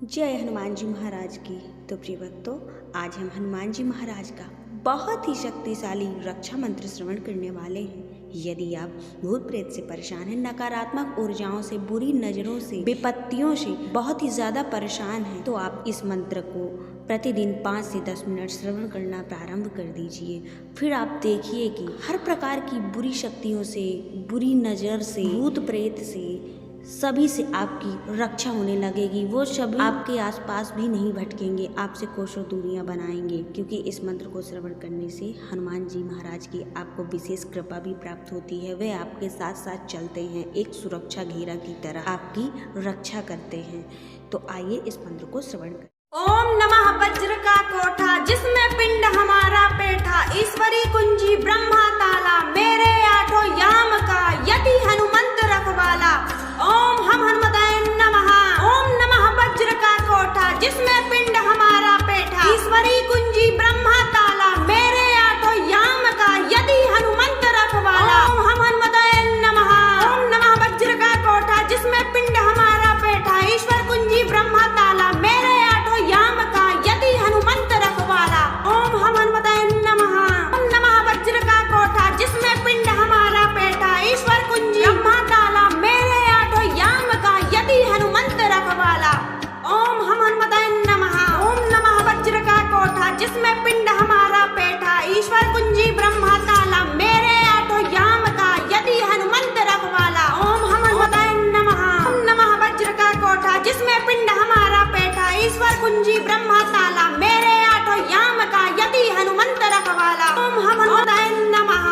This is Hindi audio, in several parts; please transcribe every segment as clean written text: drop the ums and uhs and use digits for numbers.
जय हनुमान जी महाराज की। तो प्रिय भक्तों, आज हम हनुमान जी महाराज का बहुत ही शक्तिशाली रक्षा मंत्र श्रवण करने वाले हैं। यदि आप भूत प्रेत से परेशान हैं, नकारात्मक ऊर्जाओं से, बुरी नजरों से, विपत्तियों से बहुत ही ज्यादा परेशान हैं, तो आप इस मंत्र को प्रतिदिन 5 से 10 मिनट श्रवण करना प्रारंभ कर दीजिए। फिर आप देखिए कि हर प्रकार की बुरी शक्तियों से, बुरी नजर से, भूत प्रेत से, सभी से आपकी रक्षा होने लगेगी। वो सभी आपके आसपास भी नहीं भटकेंगे, आपसे कोसों दूरियां बनाएंगे, क्योंकि इस मंत्र को श्रवण करने से हनुमान जी महाराज की आपको विशेष कृपा भी प्राप्त होती है। वे आपके साथ साथ चलते हैं, एक सुरक्षा घेरा की तरह आपकी रक्षा करते हैं। तो आइए इस मंत्र को श्रवण करें। ओम नमः वज्र का कोठा जिसमें पिंड हमारा पेठा, ईश्वरी कुंजी ब्रह्मा ताला, मेरे आठों याम का यति हनुमंत रखवाला। ओम हम हनुमताय नमः। ओम नमः वज्र का कोठा जिसमें पिंड हमारा पेठा, ईश्वरी कुंजी ब्रह्मा ताला, मेरे आठों याम का यति हनुमंत रखवाला। ओम हम हनुमताय नमः। ओम नमः वज्र का कोठा जिसमें पिंड हमारा पेठा, ईश्वर कुंजी ब्रह्मा ताला, मेरे याम का यति हनुमंत रखवाला। ओम हम हनुमताय नमः। ओम नमः वज्र का कोठा जिसमें पिंड हमारा पेठा, ईश्वर कुंजी ब्रह्मा ताला, मेरे आठों याम का यति हनुमंत रखवाला। ओम हम हनुमताय नमः। ओम नमः वज्र का कोठा जिसमें पिंड हमारा पेठा, ईश्वर कुंजी ब्रह्मा ताला, मेरे आठों याम का यति हनुमंत रखवाला। ओम हम हनुमताय नमः। ओम नमः वज्र का कोठा जिसमें पिंड हमारा पेठा, ईश्वर कुंजी ब्रह्मा ताला, मेरे आठों याम का यति हनुमंत रखवाला। ओम हम हनुमताय नमः।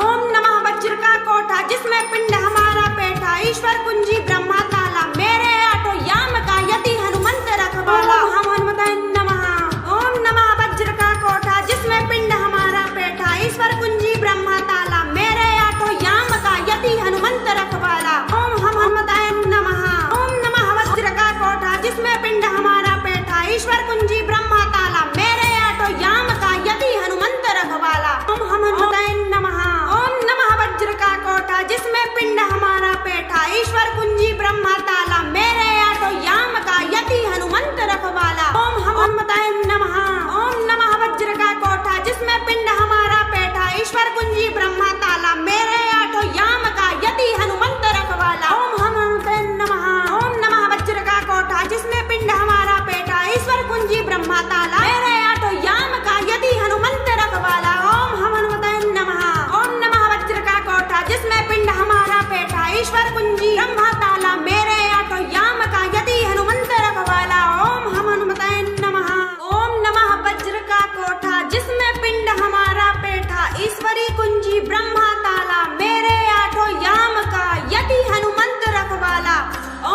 ओम नमः वज्र का कोठा जिसमें पिंड हमारा पेठा, ईश्वर कुंजी ब्रह्मा ताला, मेरे आठों याम का यति हनुमंत रखवाला। ओम हम हनुमताय नमः। ओम नमः वज्र का कोठा जिसमें पिंड हमारा पेठा, ईश्वर कुंजी ब्रह्मा ताला, मेरे आठों याम का यति हनुमंत रखवाला। ओम हम हनुमताय नमः। ओम नमः वज्र का कोठा जिसमें पिंड हमारा पेठा, ईश्वर कुंजी ब्रह्मा ताला, मेरे आठों याम का यति हनुमंत रखवाला। ओम हम हनुमताय नमः। ओम नमः वज्र का कोठा जिसमें पिंड हमारा पेठा, ईश्वर कुंजी ब्रह्मा ताला, मेरे आठों याम का यति हनुमंत रखवाला। ओम हम हनुमताय नमः। ओम नमः वज्र का कोठा जिसमें पिंड हमारा पेठा, ईश्वर कुंजी ब्रह्मा ताला, मेरे आठों याम का यति हनुमंत रखवाला। ओम हम हनुमताय नमः। ओम नमः वज्र का कोठा जिसमें पिंड हमारा पेठा, ईश्वर कुंजी ब्रह्मा ताला, मेरे आठों याम का यति हनुमंत रखवाला। ओम हम हनुमताय नमः। ओम नमः वज्र का कोठा जिसमें पिंड हमारा पेठा, ईश्वर कुंजी ब्रह्मा ताला, मेरे आठों याम का यति हनुमंत रखवाला। ओम हम हनुमताय नमः। ओम नमः वज्र का कोठा जिसमें पिंड हमारा पेठा, ईश्वरी कुंजी ब्रह्मा ताला, मेरे आठों याम का यति हनुमंत रखवाला। ओम हम हनुमताय नमः। ओम नमः वज्र का कोठा जिसमें पिंड हमारा पेठा, ईश्वरी कुंजी ब्रह्मा ताला, मेरे आठों याम का यति हनुमंत रखवाला।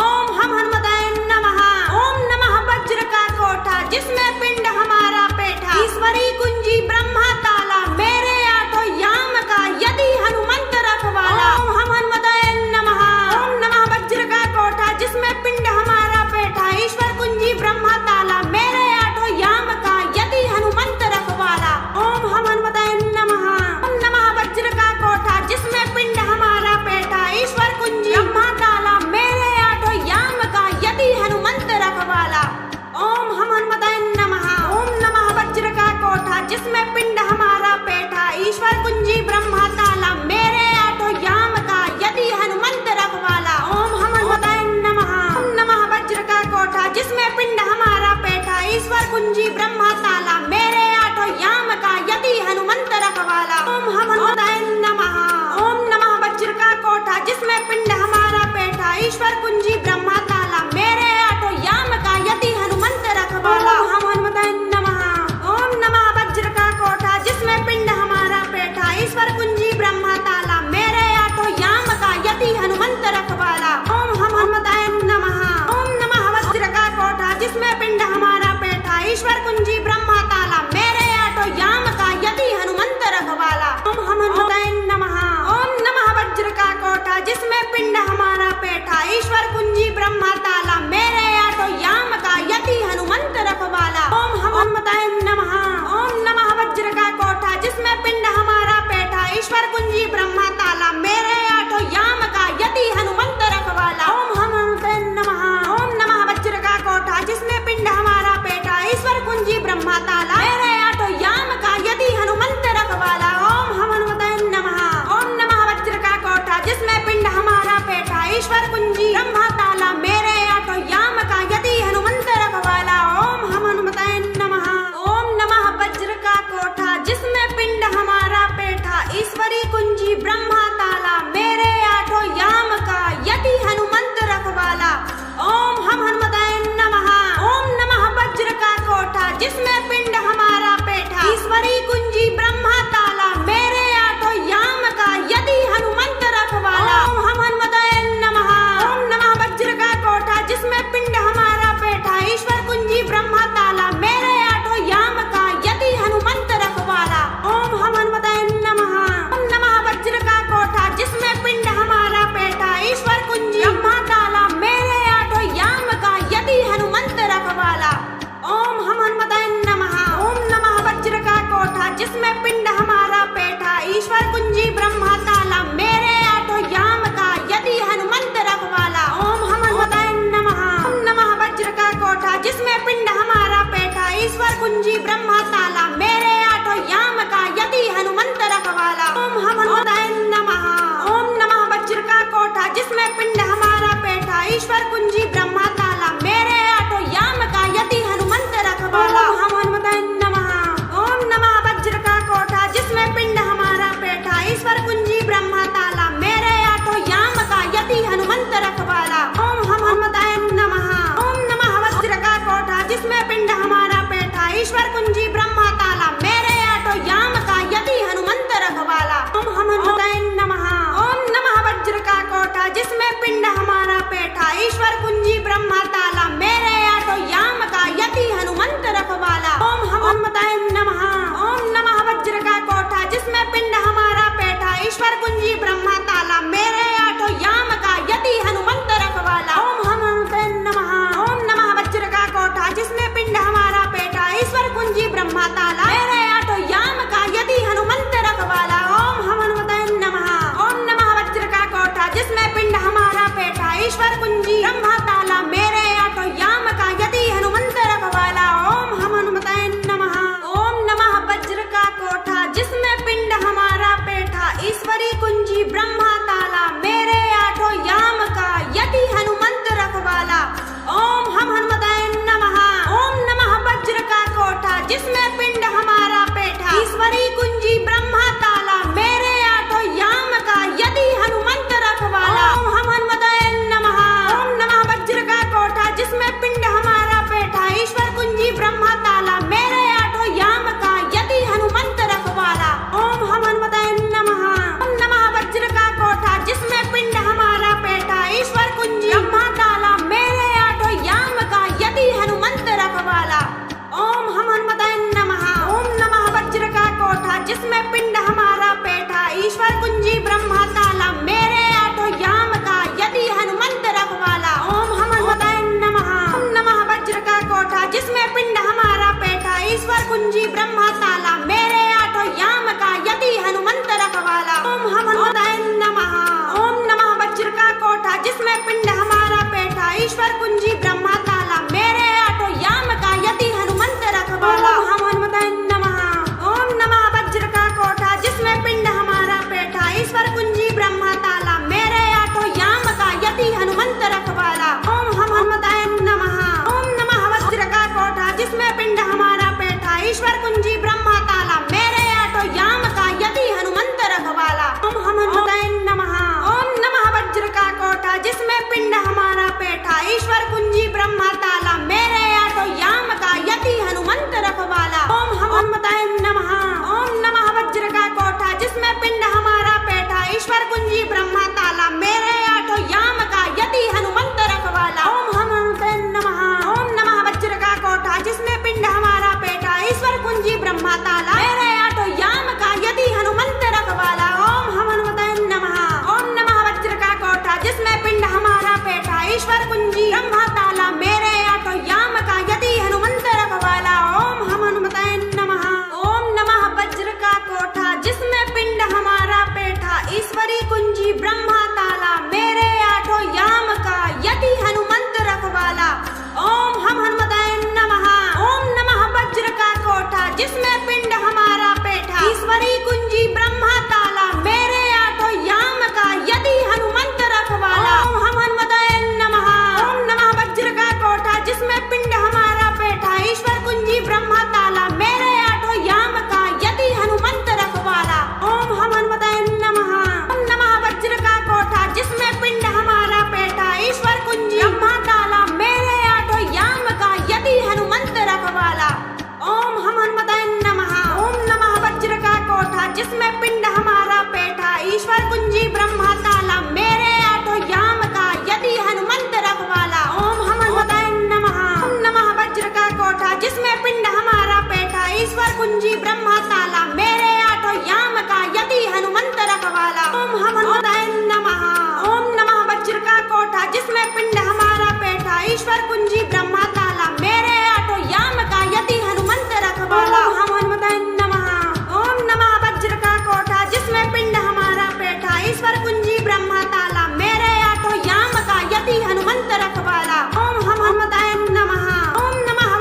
ओम हम हनुमताय नमः। ओम नमः वज्र का कोठा जिसमें पिंड हमारा पेठा, ईश्वर कुंजी ब्रह्मा ताला, मेरे आठों याम का यति हनुमंत रखवाला। ओम हम हनुमताय नमः। ओम नमः वज्र का कोठा जिसमें पिंड हमारा पेठा, ईश्वर कुंजी ब्रह्मा ताला, मेरे आठों याम का यति हनुमंत रखवाला। ओम हम हनुमताय नमः। ओम नमः वज्र का कोठा जिसमें पिंड हमारा पेठा, ईश्वर कुंजी ब्रह्मा ताला, मेरे आठों याम का यति हनुमंत रखवाला। ओम हम हनुमताय नमः। ओम नमः वज्र का कोठा जिसमें पिंड हमारा पेठा, ईश्वर कुंजी ब्रह्मा ताला, मेरे आठों याम का यति हनुमंत रखवाला। ओम हम हनुमताय नमः। ओम नमः वज्र का कोठा जिसमें पिंड हमारा पेठा, ईश्वर कुंजी ब्रह्मा ताला, मेरे आठों याम का यति हनुमंत रखवाला। ओम हम हनुमताय नमः। ओम नमः वज्र का कोठा जिसमें पिंड हमारा पेठा, ईश्वर कुंजी ब्रह्मा ताला, मेरे आठों याम का यति हनुमंत रखवाला। ओम हम हनुमताय नमः। ओम नमः वज्र का कोठा जिसमें पिंड हमारा पेठा, ईश्वर कुंजी ब्रह्मा ताला, मेरे आठों याम का यति हनुमंत रखवाला। ओम हम हनुमताय नमः। ओम नमः वज्र का कोठा जिसमें पिंड हमारा पेठा, ईश्वर कुंजी जिसमें पिंड हमारा पेठा ईश्वर कुंजी ब्रह्मा ताला मेरे आठों याम का यति हनुमंत रखवाला। ओम हनुमताय नमः। ओम नमः वज्र का कोठा जिसमें पिंड हमारा पेठा ईश्वर कुंजी ब्रह्मा ताला मेरे आठों याम का यति हनुमंत रखवाला। ओम हनुमताय नमः। ओम नमः वज्र का कोठा जिसमें पिंड हमारा पेठा ईश्वर कुंजी ब्रह्मा ताला मेरे आठों याम का यति हनुमंत रखवाला। ओम हनुमताय नमः। ओम नमः वज्र का कोठा जिसमें पिंड हमारा पेठा ईश्वर कुंजी ब्रह्मा ताला मेरे आठों याम का यति हनुमंत रखवाला। ओम हनुमताय नमः। ओम नमः वज्र का कोठा जिसमें पिंड हमारा पेठा ईश्वर कुंजी ब्रह्मा ताला मेरे आठों याम का यति हनुमंत रखवाला। ओम हनुमताय नमः। ओम नमः वज्र का कोठा जिसमें पिंड हमारा पेठा ईश्वर कुंजी ब्रह्मा ताला मेरे आठों याम का यति हनुमंत रखवाला। ओम हनुमताय नमः। ओम नमः वज्र का कोठा जिसमें पिंड हमारा पेठा ईश्वर कुंजी ब्रह्मा ताला मेरे आठों याम का यति हनुमंत रखवाला। ओम हनुमताय नमः। ओम नमः वज्र का कोठा जिसमें पिंड हमारा पेठा ईश्वर कुंजी ब्रह्मा ताला मेरे आठों याम का यति हनुमंत रखवाला। ओम हनुमताय नमः। ओम नमः वज्र का कोठा जिसमें पिंड हमारा पेठा ईश्वरी कुंजी ब्रह्मा ताला मेरे आठों याम का यति हनुमंत रखवाला। ओम हनुमताय नमः। ओम नमः वज्र का कोठा जिसमें पिंड हमारा पेठा ईश्वरी कुंजी ब्रह्मा ताला मेरे आठों याम का यति हनुमंत रखवाला। ओम हनुमताय नमः। ओम नमः वज्र का कोठा जिसमें पिंड हमारा पेठा ईश्वर कुंजी ब्रह्मा ताला मेरे आठों याम का यति हनुमंत रखवाला। ओम हनुमताय नमः। ओम नमः वज्र का कोठा जिसमें पिंड हमारा पेठा ईश्वर कुंजी ब्रह्मा ताला मेरे आठों याम का यति हनुमंत रखवाला। ओम हनुमताय नमः। ओम नमः वज्र का कोठा जिसमें पिंड हमारा पेठा ईश्वर कुंजी ब्रह्मा ताला मेरे आठों याम का यति हनुमंत रखवाला। ओम हनुमताय नमः। ओम नमः वज्र का कोठा जिसमें पिंड हमारा पेठा ईश्वर कुंजी ब्रह्मा ताला मेरे आठों याम का यति हनुमंत रखवाला। ओम हनुमताय नमः। ओम नमः वज्र का कोठा जिसमें पिंड हमारा पेठा ईश्वर कुंजी ब्रह्मा ताला मेरे आठों याम का यति हनुमंत रखवाला। ओम हनुमताय नमः। ओम नमः वज्र का कोठा जिसमें पिंड हमारा पेठा ईश्वर कुंजी ब्रह्मा ताला मेरे आठों याम का यति हनुमंत रखवाला। ओम हनुमताय नमः। ओम नमः वज्र का कोठा जिसमें पिंड हमारा पेठा ईश्वर कुंजी ब्रह्मा ताला मेरे आठों याम का यति हनुमंत रखवाला। ओम हनुमताय नमः। ओम नमः वज्र का कोठा जिसमें पिंड हमारा पेठा ईश्वर कुंजी ब्रह्मा ताला मेरे आठों याम का यति हनुमंत रखवाला। ओम हनुमताय नमः। ओम नमः वज्र का कोठा जिसमें पिंड हमारा पेठा ईश्वर कुंजी ब्रह्मा ताला मेरे आठों याम का यति हनुमंत रखवाला। ओम हनुमताय नमः। ओम नमः वज्र का कोठा जिसमें पिंड हमारा पेठा ईश्वर कुंजी ब्रह्मा ताला मेरे आठों याम का यति हनुमंत रखवाला। ओम हनुमताय नमः। ओम नमः वज्र का कोठा जिसमें पिंड हमारा पेठा ईश्वर कुंजी ब्रह्मा ताला मेरे आठों याम का यति हनुमंत रखवाला। ओम हनुमताय नमः। ओम नमः वज्र का कोठा जिसमें पिंड हमारा पेठा ईश्वरी कुंजी ब्रह्मा ताला मेरे आठों याम का यति हनुमंत रखवाला। ओम हनुमताय नमः। ओम नमः वज्र का कोठा जिसमें पिंड हमारा पेठा ईश्वरी कुंजी ब्रह्मा ताला मेरे आठों याम का यति हनुमंत रखवाला। ओम हनुमताय नमः। ओम नमः वज्र का कोठा जिसमें पिंड हमारा पेठा ईश्वर कुंजी ब्रह्मा ताला मेरे आठों याम का यति हनुमंत रखवाला। ओम हनुमताय नमः। ओम नमः वज्र का कोठा जिसमें पिंड हमारा पेठा ईश्वर कुंजी ब्रह्मा ताला मेरे आठों याम का यति हनुमंत रखवाला। ओम हनुमताय नमः। ओम नमः वज्र का कोठा जिसमें पिंड हमारा पेठा ईश्वर कुंजी ब्रह्मा ताला मेरे आठों याम का यति हनुमंत रखवाला। ओम हनुमताय नमः। ओम नमः वज्र का कोठा जिसमें पिंड हमारा पेठा ईश्वर कुंजी ब्रह्मा ताला मेरे आठों याम का यति हनुमंत रखवाला। ओम हनुमताय नमः। ओम नमः वज्र का कोठा जिसमें पिंड हमारा पेठा ईश्वर कुंजी ब्रह्मा ताला मेरे आठों याम का यति हनुमंत रखवाला। ओम हनुमताय नमः। ओम नमः वज्र का कोठा जिसमें पिंड हमारा पेठा ईश्वर कुंजी ब्रह्मा ताला मेरे आठों याम का यति हनुमंत रखवाला। ओम हनुमताय नमः। ओम नमः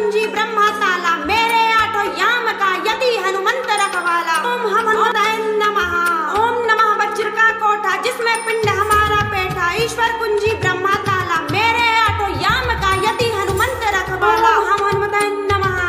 कुंजी ब्रह्मा ताला मेरे आठों याम का यति हनुमंत रखवाला। ओम हनुमताय नमः। ओम नमः वज्र का कोठा जिसमें पिंड हमारा बैठा ईश्वर कुंजी ब्रह्मा ताला मेरे आठों याम का यति हनुमंत रखवाला। ओम हनुमताय नमः।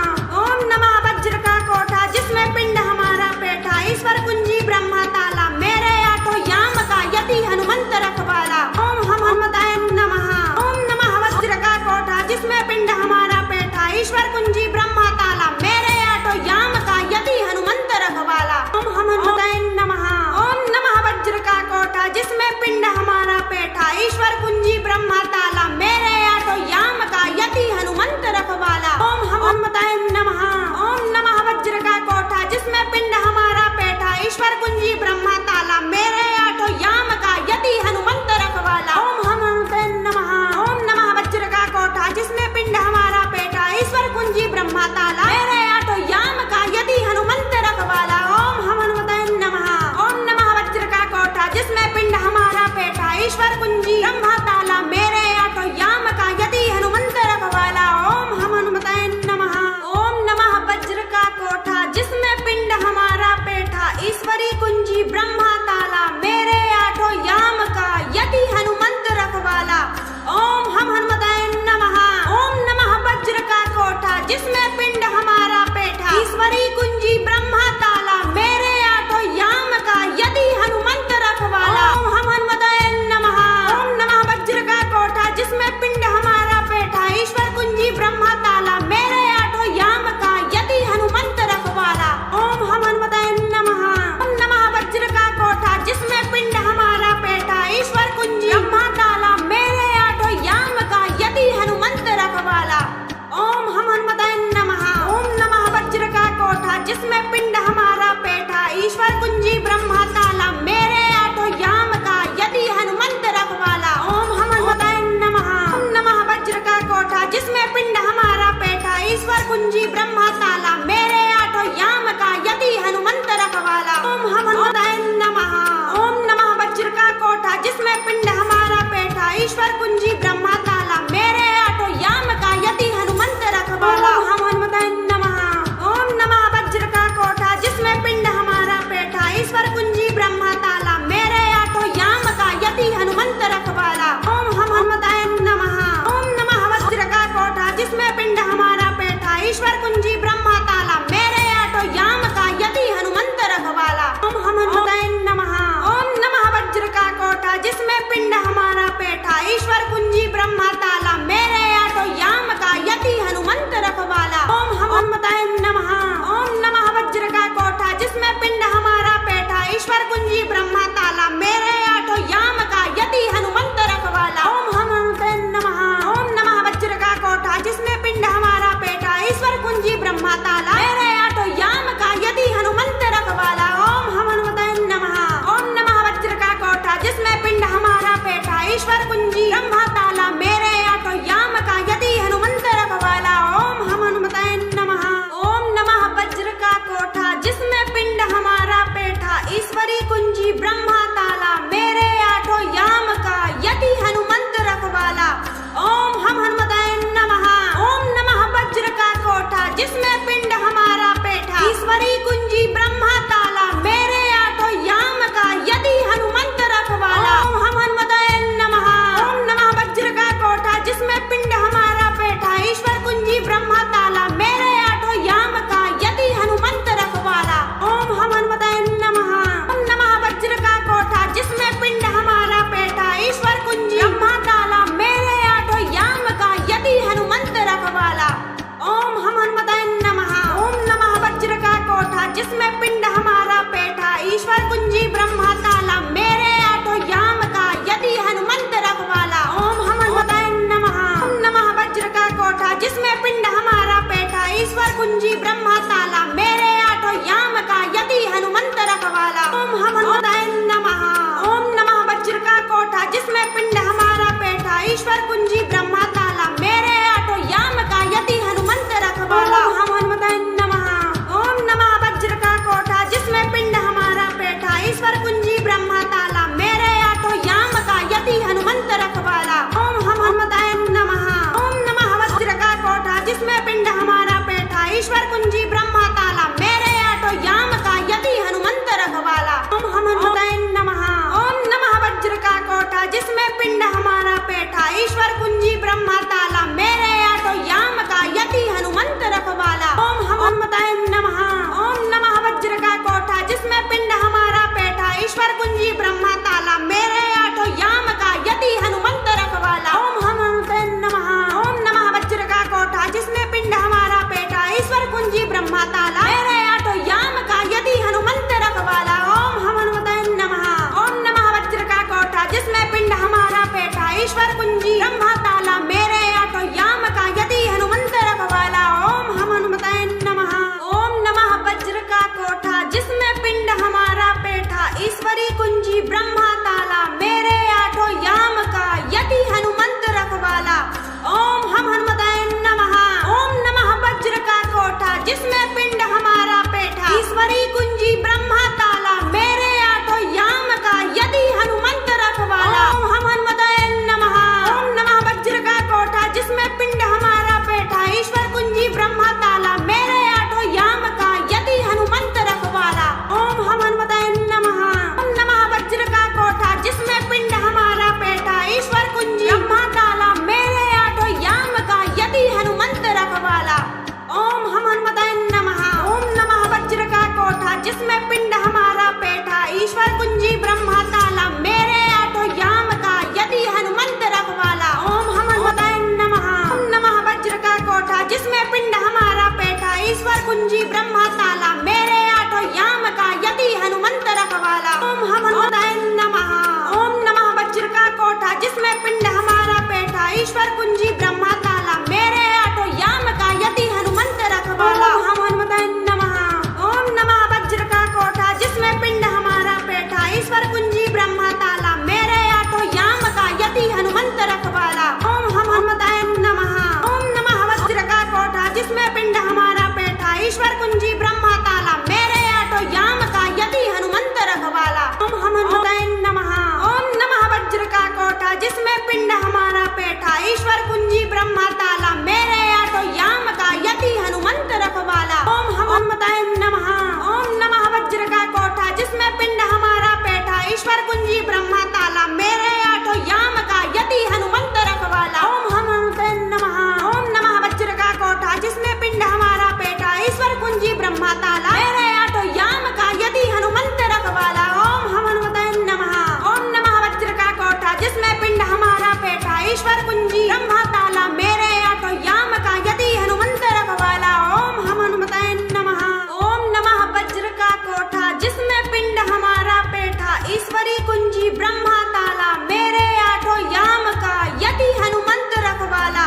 ओम नमः वज्र का कोठा जिसमें पिंड हमारा बैठा ईश्वर कुंजी ब्रह्मा ताला मेरे आठों याम का यति हनुमंत रखवाला। ओम हनुमताय नमः। ओम नमः वज्र का कोठा जिसमें पिंड हमारा बैठा ईश्वर कुंजी ब्रह्मा ताला मेरे आठों याम का यति हनुमंत रखवाला। ओम हनुमताय नमः। ओम नमः वज्र का कोठा जिसमें पिंड हमारा बैठा ईश्वर कुंजी ब्रह्मा ताला मेरे आठों याम का यति हनुमंत रखवाला। ओम हनुमताय नमः। ओम नमः वज्र का कोठा जिसमें पिंड हमारा बैठा ईश्वर कुंजी ब्रह्मा ताला मेरे आठों याम का यति हनुमंत रखवाला। ओम हनुमताय नमः। ओम नमः वज्र का कोठा जिसमें पिंड हमारा बैठा ईश्वर कुंजी ब्रह्मा ताला मेरे आठों याम का यति हनुमंत रखवाला। ओम हनुमताय नमः। ओम नमः वज्र का कोठा जिसमें पिंड हमारा बैठा ईश्वर कुंजी ब्रह्मा ताला मेरे आठों याम का यति हनुमंत रखवाला। ओम हनुमताय नमः। ओम नमः वज्र का कोठा जिसमें पिंड हमारा बैठा ईश्वरी कुंजी ब्रह्मा ताला मेरे आठों याम का यति हनुमंत रखवाला। ओम हनुमताय नमः। ओम नमः वज्र का कोठा जिसमें पिंड हमारा बैठा ईश्वरी कुंजी ब्रह्मा ताला मेरे आठों याम का यति हनुमंत रखवाला। ओम हनुमताय नमः। ओम नमः वज्र का कोठा जिसमें पिंड हमारा बैठा ईश्वर कुंजी ब्रह्मा ताला मेरे आठों याम का यति हनुमंत रखवाला। ओम हनुमताय नमः। ओम नमः वज्र का कोठा जिसमें पिंड हमारा बैठा ईश्वर कुंजी ब्रह्मा ताला मेरे आठों याम का यति हनुमंत रखवाला। ओम हनुमताय नमः। ओम नमः वज्र का कोठा जिसमें पिंड हमारा बैठा ईश्वर कुंजी ब्रह्मा ताला मेरे आठों याम का यति हनुमंत रखवाला। ओम हनुमताय नमः। ओम नमः वज्र का कोठा जिसमें पिंड हमारा बैठा ईश्वर कुंजी ब्रह्मा ताला मेरे आठों याम का यति हनुमंत रखवाला। ओम हनुमताय नमः। ओम नमः वज्र का कोठा जिसमें पिंड हमारा बैठा ईश्वर कुंजी ब्रह्मा ताला मेरे आठों याम का यति हनुमंत रखवाला। ओम हनुमताय नमः। ओम नमः वज्र का कोठा जिसमें पिंड हमारा बैठा ईश्वर कुंजी ब्रह्मा ताला मेरे आठों याम का यति हनुमंत रखवाला। ओम हनुमताय नमः। ओम नमः वज्र का कोठा जिसमें पिंड हमारा बैठा ईश्वर कुंजी ब्रह्मा ताला मेरे आठों याम का यति हनुमंत रखवाला। ओम हनुमताय नमः। ओम नमः वज्र का कोठा जिसमें पिंड हमारा बैठा ईश्वर कुंजी ब्रह्मा ताला मेरे आठों याम का यति हनुमंत रखवाला। ओम हनुमताय नमः। ओम नमः वज्र का कोठा जिसमें पिंड हमारा बैठा ईश्वर कुंजी ब्रह्मा ताला मेरे आठों याम का यति हनुमंत रखवाला। ओम हनुमताय नमः। ओम नमः वज्र का कोठा जिसमें पिंड हमारा बैठा ईश्वर कुंजी ब्रह्मा ताला मेरे आठों याम का यति हनुमंत रखवाला। ओम हनुमताय नमः। ओम नमः वज्र का कोठा जिसमें पिंड हमारा बैठा ईश्वर कुंजी ब्रह्मा ताला मेरे आठों याम का यति हनुमंत रखवाला। ओम हनुमताय नमः। ओम नमः वज्र का कोठा जिसमें पिंड हमारा बैठा ईश्वरी कुंजी ब्रह्मा ताला मेरे आठों याम का यति हनुमंत रखवाला। ओम हनुमताय नमः। ओम नमः वज्र का कोठा जिसमें पिंड हमारा बैठा ईश्वरी कुंजी ब्रह्मा ताला मेरे आठों याम का यति हनुमंत रखवाला। ओम हनुमताय नमः। ओम नमः वज्र का कोठा जिसमें पिंड हमारा बैठा ईश्वर कुंजी ब्रह्मा ताला मेरे आठों याम का यति हनुमंत रखवाला। ओम हनुमताय नमः। ओम नमः वज्र का कोठा जिसमें पिंड हमारा बैठा ईश्वर कुंजी ब्रह्मा ताला मेरे आठों याम का यति हनुमंत रखवाला। ओम हनुमताय नमः। ओम नमः वज्र का कोठा जिसमें पिंड हमारा बैठा ईश्वर कुंजी ब्रह्मा ताला मेरे आठों याम का यति हनुमंत रखवाला। ओम हनुमताय नमः। ओम नमः वज्र का कोठा जिसमें पिंड हमारा बैठा ईश्वर कुंजी ब्रह्मा ताला मेरे आठों याम का यति हनुमंत रखवाला। ओम हनुमताय नमः। ओम नमः वज्र का कोठा जिसमें पिंड हमारा बैठा ईश्वर कुंजी ब्रह्मा ताला मेरे आठों याम का यति हनुमंत रखवाला। ओम हनुमताय नमः। ओम नमः वज्र का कोठा जिसमें पिंड हमारा बैठा ईश्वर कुंजी ब्रह्मा ताला मेरे आठों याम का यति हनुमंत रखवाला। ओम हनुमताय नमः। ओम नमः वज्र का कोठा जिसमें पिंड हमारा कुंजी ब्रह्मा ताला मेरे आठों याम का यति हनुमंत रखवाला। ओम हम हनुमताय नमः। ओम नमः वज्र का कोठा जिसमें पिंड हमारा पेठा, ईश्वरी कुंजी ब्रह्मा ताला मेरे आठों याम का यति हनुमंत रखवाला। ओम हम हनुमताय नमः। ओम नमः वज्र का कोठा जिसमें पिंड हमारा पेठा, ईश्वरी कुंजी ब्रह्मा ताला मेरे आठों याम का यति हनुमंत रखवाला। ओम हम हनुमताय नमः। ओम नमः वज्र का कोठा जिसमें पिंड हमारा पेठा, ईश्वर कुंजी ब्रह्मा ताला मेरे आठों याम का यति हनुमंत रखवाला। ओम हम हनुमताय नमः। ओम नमः वज्र का कोठा जिसमें पिंड हमारा पेठा, ईश्वर कुंजी ब्रह्मा ताला मेरे आठों याम का यति हनुमंत रखवाला। ओम हम हनुमताय नमः। ओम नमः वज्र का कोठा जिसमें पिंड हमारा पेठा, ईश्वर कुंजी ब्रह्मा ताला मेरे आठों याम का यति हनुमंत रखवाला। ओम हम हनुमताय नमः। ओम नमः वज्र का कोठा जिसमें पिंड हमारा पेठा, ईश्वर कुंजी ब्रह्मा ताला मेरे आठों याम का यति हनुमंत रखवाला। ओम हम हनुमताय नमः। ओम नमः वज्र का कोठा जिसमें पिंड हमारा पेठा, ईश्वर कुंजी ब्रह्मा ताला मेरे आठों याम का यति हनुमंत रखवाला। ओम हम हनुमताय नमः। ओम नमः वज्र का कोठा जिसमें पिंड हमारा पेठा, ईश्वर कुंजी ब्रह्मा ताला मेरे आठों याम का यति हनुमंत रखवाला। ओम हम हनुमताय नमः। ओम नमः वज्र का कोठा जिसमें पिंड हमारा पेठा, ईश्वर कुंजी ब्रह्मा ताला मेरे आठों याम का यति हनुमंत रखवाला। ओम हम हनुमताय नमः। ओम नमः वज्र का कोठा जिसमें पिंड हमारा पेठा, ईश्वर कुंजी ब्रह्मा ताला मेरे आठों याम का यति हनुमंत रखवाला। ओम हम हनुमताय नमः। ओम नमः वज्र का कोठा जिसमें पिंड हमारा पेठा, ईश्वर कुंजी ब्रह्मा ताला मेरे आठों याम का यति हनुमंत रखवाला। ओम हम हनुमताय नमः। ओम नमः वज्र का कोठा जिसमें पिंड हमारा पेठा, ईश्वर कुंजी ब्रह्मा ताला मेरे आठों याम का यति हनुमंत रखवाला। ओम हम हनुमताय नमः। ओम नमः वज्र का कोठा जिसमें पिंड हमारा पेठा, ईश्वर कुंजी ब्रह्मा ताला मेरे आठों याम का यति हनुमंत रखवाला। ओम हम हनुमताय नमः। ओम नमः वज्र का कोठा जिसमें पिंड हमारा पेठा, ईश्वरी कुंजी ब्रह्मा ताला मेरे आठों याम का यति हनुमंत रखवाला।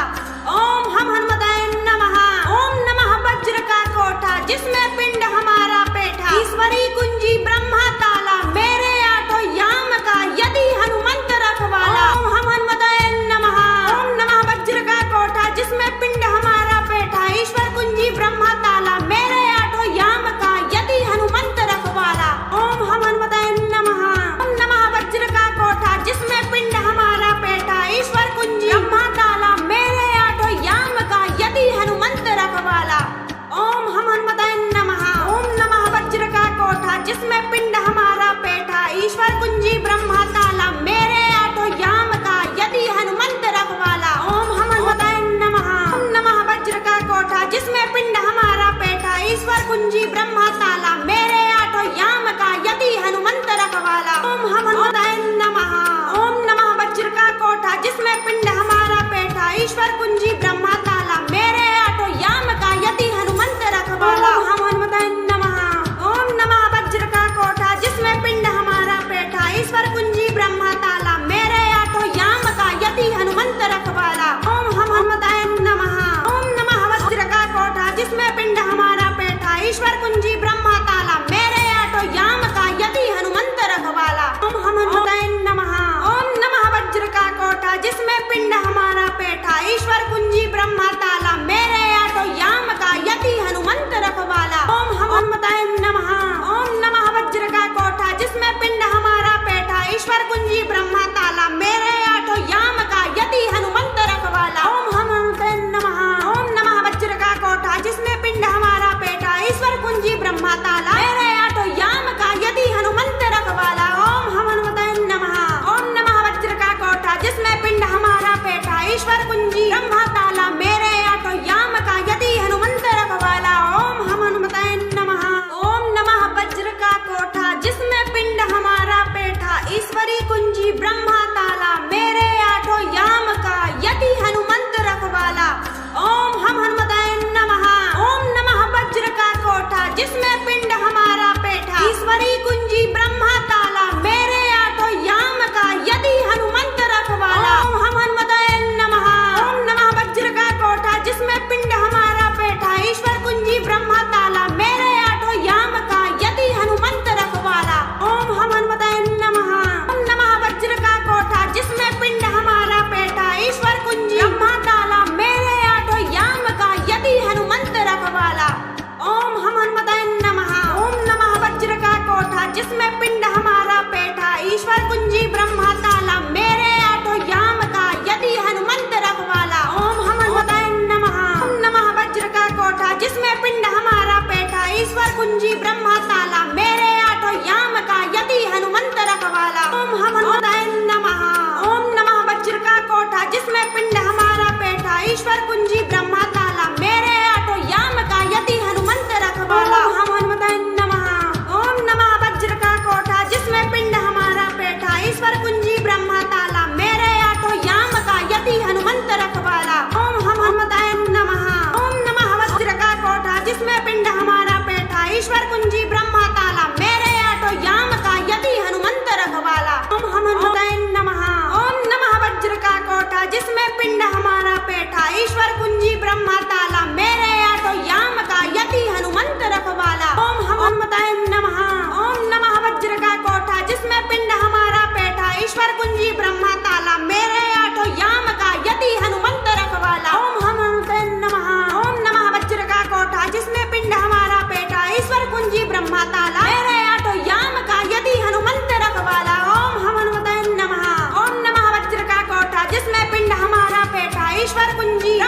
ओम हम हनुमताय नमः। ओम नमः वज्र का कोठा जिसमें पिंड हमारा पेठा, ईश्वरी कुंजी ब्रह्मा ताला मेरे आठों याम का यति हनुमंत रखवाला। ओम हम हनुमताय नमः। ओम नमः वज्र का कोठा जिसमें पिंड हमारा पेठा, ईश्वर कुंजी ब्रह्मा ताला मेरे आठों याम का यति हनुमंत रखवाला। ओम हम हनुमताय नमः। ओम नमः वज्र का कोठा जिसमें पिंड हमारा पेठा, ईश्वर कुंजी ब्रह्मा ताला मेरे आठों याम का यति हनुमंत रखवाला। ओम हम हनुमताय नमः। ओम नमः वज्र का कोठा जिसमें पिंड हमारा पेठा, ईश्वर कुंजी ब्रह्मा ताला मेरे आठों याम का यति हनुमंत रखवाला। ओम हम हनुमताय नमः। ओम नमः वज्र का कोठा जिसमें पिंड हमारा पेठा, ईश्वर कुंजी ब्रह्मा ताला मेरे आठों याम का यति हनुमंत रखवाला। ओम हम हनुमताय नमः। ओम नमः वज्र का कोठा जिसमें पिंड हमारा पेठा, ईश्वर कुंजी ब्रह्मा ताला मेरे आठों याम का यति हनुमंत रखवाला। ओम हम हनुमताय नमः। ओम नमः वज्र का कोठा जिसमें पिंड हमारा पेठा, ईश्वर कुंजी ब्रह्मा ताला मेरे आठों याम का यति हनुमंत रखवाला। ओम हम हनुमताय नमः। ओम नमः वज्र का कोठा जिसमें पिंड हमारा पेठा, ईश्वर कुंजी ब्रह्मा ताला मेरे आठों याम का यति हनुमंत रखवाला। ओम हम हनुमताय नमः। ओम नमः वज्र का कोठा जिसमें पिंड हमारा पेठा, ईश्वर कुंजी ब्रह्मा ताला मेरे आठों याम का यति हनुमंत रखवाला। ओम हम हनुमताय नमः। ओम नमः वज्र का कोठा जिसमें पिंड हमारा पेठा, ईश्वर कुंजी ब्रह्मा ताला मेरे आठों याम का यति हनुमंत रखवाला। ओम हम हनुमताय नमः। ओम नमः वज्र का कोठा जिसमें पिंड हमारा पेठा, ईश्वर कुंजी ब्रह्मा ताला मेरे आठों याम का यति हनुमंत रखवाला। ओम हम हनुमताय नमः। ओम नमः वज्र का कोठा जिसमें पिंड हमारा पेठा, ईश्वर कुंजी ब्रह्मा ताला मेरे आठों याम का यति हनुमंत रखवाला। ओम हम हनुमताय नमः। ओम नमः वज्र का कोठा जिसमें पिंड हमारा पेठा, ईश्वरी कुंजी ब्रह्मा ताला मेरे आठों याम का यति हनुमंत रखवाला। ओम हम हनुमताय नमः। ओम नमः वज्र का कोठा जिसमें पिंड हमारा पेठा, ईश्वरी कुंजी ब्रह्मा ताला मेरे आठों याम का यति हनुमंत रखवाला। ओम हम हनुमताय पिंड हमारा पेठा ईश्वर कुंजी ब्रह्मा ताला मेरे आठों याम का यति हनुमंत रखवाला। ओम हनुमताय नमः। ओम नमः वज्र का कोठा जिसमें पिंड हमारा पेठा ईश्वर कुंजी ब्रह्मा ताला मेरे आठों याम का यति हनुमंत रखवाला। ओम हनुमताय नमः। ओम नमः वज्र का कोठा जिसमें पिंड हमारा पेठा ईश्वर कुंजी ब्रह्मा ताला मेरे आठों याम का यति हनुमंत रखवाला। ओम हनुमताय नमः। ओम नमः वज्र का कोठा जिसमें पिंड हमारा पेठा ईश्वर कुंजी